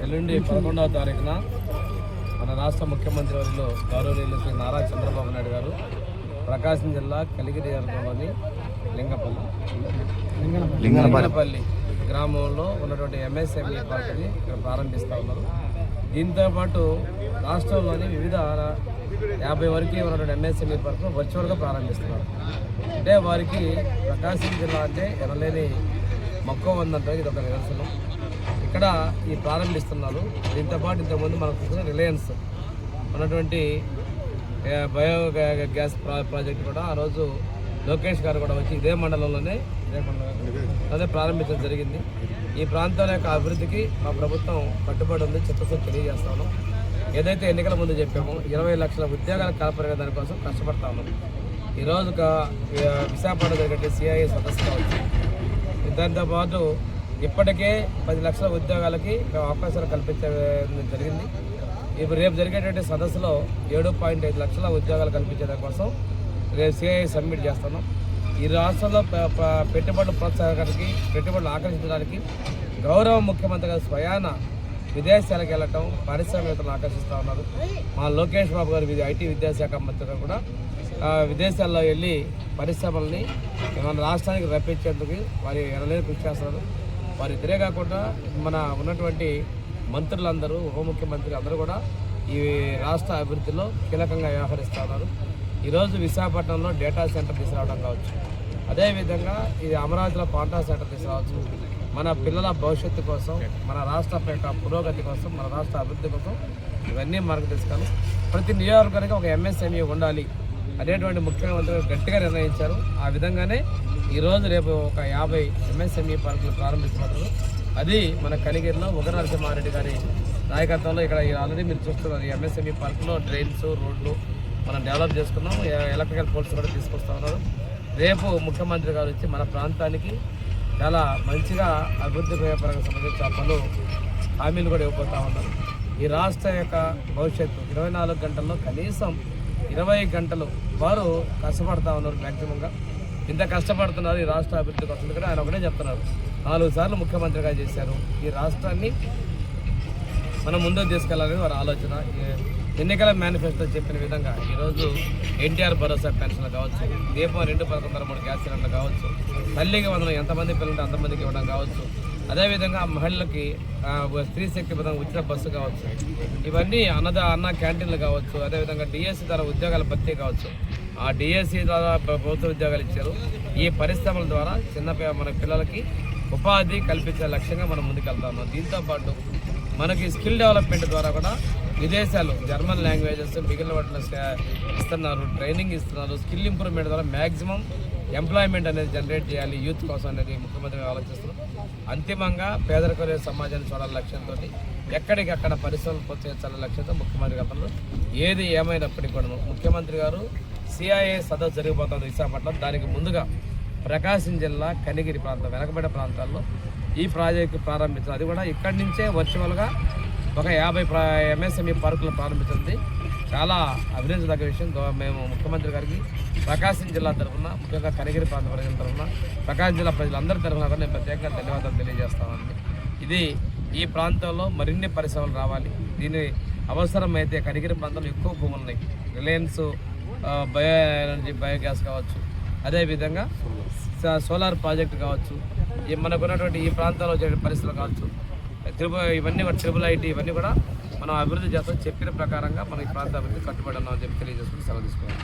ఎల్లుండి 11వ తారీఖున మన రాష్ట్ర ముఖ్యమంత్రి వర్యులు గౌరవనీయులు శ్రీ నారా చంద్రబాబు నాయుడు గారు ప్రకాశం జిల్లా కలిగిరి నియోజకవర్గంలోని లింగనపల్లి గ్రామంలో ఉన్నటువంటి ఎంఎస్ఎంఈ పార్క్ని ఇక్కడ ప్రారంభిస్తూ ఉన్నారు. దీంతోపాటు రాష్ట్రంలోని వివిధ 50 వరకు ఉన్నటువంటి ఎంఎస్ఎంఈ పార్క్ను వర్చువల్గా ప్రారంభిస్తున్నారు. అంటే వారికి ప్రకాశం జిల్లా అంటే ఎనలేని మక్కువ ఉందంటే ఇది ఒక నిదర్శనం. ఇక్కడ ఈ ప్రారంభిస్తున్నారు. దీంతోపాటు ఇంతకుముందు మనకు చూసిన రిలయన్స్ ఉన్నటువంటి బయో గ్యాస్ ప్రాజెక్ట్ కూడా ఆ రోజు లోకేష్ గారు కూడా వచ్చి ఇదే మండలంలోనే ప్రారంభించడం జరిగింది. ఈ ప్రాంతాల యొక్క అభివృద్ధికి మా ప్రభుత్వం కట్టుబడి ఉంది, చిత్తశుద్ధి తెలియజేస్తా ఉన్నాం. ఏదైతే ఎన్నికల ముందు చెప్పామో 20 లక్షల ఉద్యోగాల కల్పన దానికోసం కష్టపడతా ఉన్నాం. ఈరోజు విశాఖపట్నం జరిగే సిఐఏ సదస్సు కావచ్చు, దాంతోపాటు ఇప్పటికే 10 లక్షల ఉద్యోగాలకి అవకాశాలు కల్పించడం జరిగింది. ఇప్పుడు రేపు జరిగేటువంటి సదస్సులో 7.5 లక్షల ఉద్యోగాలు కల్పించే కోసం రేపు సిఐఏ సబ్మిట్ చేస్తున్నాం. ఈ రాష్ట్రంలో పెట్టుబడులు ప్రోత్సాహకానికి, పెట్టుబడులు ఆకర్షించడానికి గౌరవ ముఖ్యమంత్రి గారు స్వయాన విదేశాలకు వెళ్ళటం పారిశ్రామికవేత్తలను ఆకర్షిస్తూ ఉన్నారు. మా లోకేష్ బాబు గారు ఐటీ విద్యాశాఖ మంత్రి గారు కూడా విదేశాల్లో వెళ్ళి పరిశ్రమల్ని మన రాష్ట్రానికి రప్పించేందుకు వారి ఎనలేని కృషి చేస్తున్నారు. వారి ఇద్దరే కాకుండా మన ఉన్నటువంటి మంత్రులందరూ, ఉప ముఖ్యమంత్రి అందరూ కూడా ఈ రాష్ట్ర అభివృద్ధిలో కీలకంగా వ్యవహరిస్తూ ఉన్నారు. ఈరోజు విశాఖపట్నంలో డేటా సెంటర్ తీసుకురావడం కావచ్చు, అదేవిధంగా ఇది అమరావతిలో పాంటా సెంటర్ తీసుకురావచ్చు. మన పిల్లల భవిష్యత్తు కోసం, మన రాష్ట్ర యొక్క పురోగతి కోసం, మన రాష్ట్ర అభివృద్ధి కోసం ఇవన్నీ మనకు తెలుసుకోవాలి. ప్రతి నియోజకవర్గానికి ఒక ఎంఎస్ఎంఈ ఉండాలి అనేటువంటి ముఖ్యమంత్రి గట్టిగా నిర్ణయించారు. ఆ విధంగానే ఈరోజు రేపు ఒక 50 ఎంఎస్ఎంఈ పార్కులు ప్రారంభిస్తున్నారు. అది మన కలిగిరిలో ఉగ్రనరసింహారెడ్డి గారి నాయకత్వంలో ఇక్కడ ఆల్రెడీ మీరు చూస్తున్నారు. ఈ ఎంఎస్ఎంఈ పార్కులో డ్రైన్స్, రోడ్లు మనం డెవలప్ చేసుకున్నాం. ఎలక్ట్రికల్ పోల్స్ కూడా తీసుకొస్తా ఉన్నారు. రేపు ముఖ్యమంత్రి గారు వచ్చి మన ప్రాంతానికి చాలా మంచిగా అభివృద్ధి పరంగా సంబంధించిన పలు హామీలు కూడా ఇవ్వబోతూ ఉన్నారు. ఈ రాష్ట్ర యొక్క భవిష్యత్తు 24 గంటల్లో కనీసం 20 గంటలు వారు కష్టపడతా ఉన్నారు. మ్యాక్సిమంగా ఇంత కష్టపడుతున్నారు ఈ రాష్ట్ర అభివృద్ధి కోసం. కూడా ఆయన ఒకటే చెప్తున్నారు, 4 సార్లు ముఖ్యమంత్రిగా చేశారు. ఈ రాష్ట్రాన్ని మనం ముందుకు తీసుకెళ్లాలని వారి ఆలోచన. ఎన్నికల మేనిఫెస్టో చెప్పిన విధంగా ఈరోజు ఎన్టీఆర్ భరోసా పెన్షన్లు కావచ్చు, దీపం 2 పథకం 3 గ్యాస్ సిలిండర్లు కావచ్చు, తల్లికి వందనం ఎంతమంది పిల్లలు అంతమందికి ఇవ్వడం కావచ్చు, అదేవిధంగా మహిళలకి స్త్రీ శక్తి పథకం ఉచిత బస్సు కావచ్చు, ఇవన్నీ అన్న క్యాంటీన్లు కావచ్చు, అదేవిధంగా డిఎస్సి ద్వారా ఉద్యోగాల భర్తీ కావచ్చు. ఆ డిఎస్సి ద్వారా ప్రభుత్వ ఉద్యోగాలు ఇచ్చారు. ఈ పరిశ్రమల ద్వారా మన పిల్లలకి ఉపాధి కల్పించే లక్ష్యంగా మనం ముందుకెళ్తాము. దీంతోపాటు మనకి స్కిల్ డెవలప్మెంట్ ద్వారా కూడా విదేశాలు జర్మన్ లాంగ్వేజెస్ మిగిలిన వాటిని ఇస్తున్నారు, ట్రైనింగ్ ఇస్తున్నారు. స్కిల్ ఇంప్రూవ్మెంట్ ద్వారా మ్యాక్సిమం ఎంప్లాయ్మెంట్ అనేది జనరేట్ చేయాలి యూత్ కోసం అనేది ముఖ్యమంత్రి ఆలోచిస్తున్నారు. అంతిమంగా పేదరిక సమాజాన్ని చూడాలి లక్ష్యంతో ఎక్కడికక్కడ పరిశ్రమలు ప్రోత్సహించాలనే లక్ష్యంతో ముఖ్యమంత్రి గారు ఏది ఏమైనప్పటికీ కూడా ముఖ్యమంత్రి గారు సిఐఏ సదస్సు జరిగిపోతుంది విశాఖపట్నం. దానికి ముందుగా ప్రకాశం జిల్లా కనిగిరి ప్రాంతం, వెనకబడ్డ ప్రాంతాల్లో ఈ ప్రాజెక్టు ప్రారంభించారు. అది కూడా ఇక్కడి నుంచే వర్చువల్గా ఒక 50 ఎంఎస్ఎంఈ పార్కులు ప్రారంభించింది. చాలా అభినందించదగ్గ విషయం. మేము ముఖ్యమంత్రి గారికి ప్రకాశం జిల్లా తరఫున, ముఖ్యంగా కనిగిరి ప్రాంత ప్రజల తరఫున, ప్రకాశం జిల్లా ప్రజలందరి తరఫున కూడా నేను ప్రత్యేకంగా ధన్యవాదాలు తెలియజేస్తామండి. ఇది ఈ ప్రాంతంలో మరిన్ని పరిశ్రమలు రావాలి. దీని అవసరమైతే కనిగిరి ప్రాంతంలో ఎక్కువ భూములు ఉన్నాయి. రిలయన్స్ బయో ఎనర్జీ, బయోగ్యాస్ కావచ్చు, అదేవిధంగా సోలార్ ప్రాజెక్టు కావచ్చు, మనకున్నటువంటి ఈ ప్రాంతాల్లో వచ్చే పరిశ్రమలు కావచ్చు, ఇవన్నీ కూడా ట్రిపుల్ ఐటీ ఇవన్నీ కూడా మనం అభివృద్ధి చేస్తాం. చెప్పిన ప్రకారంగా మన ఈ ప్రాంత అభివృద్ధి కట్టుబడి ఉన్నామని చెప్పి తెలియజేసుకుని సెలవు తీసుకోవాలి.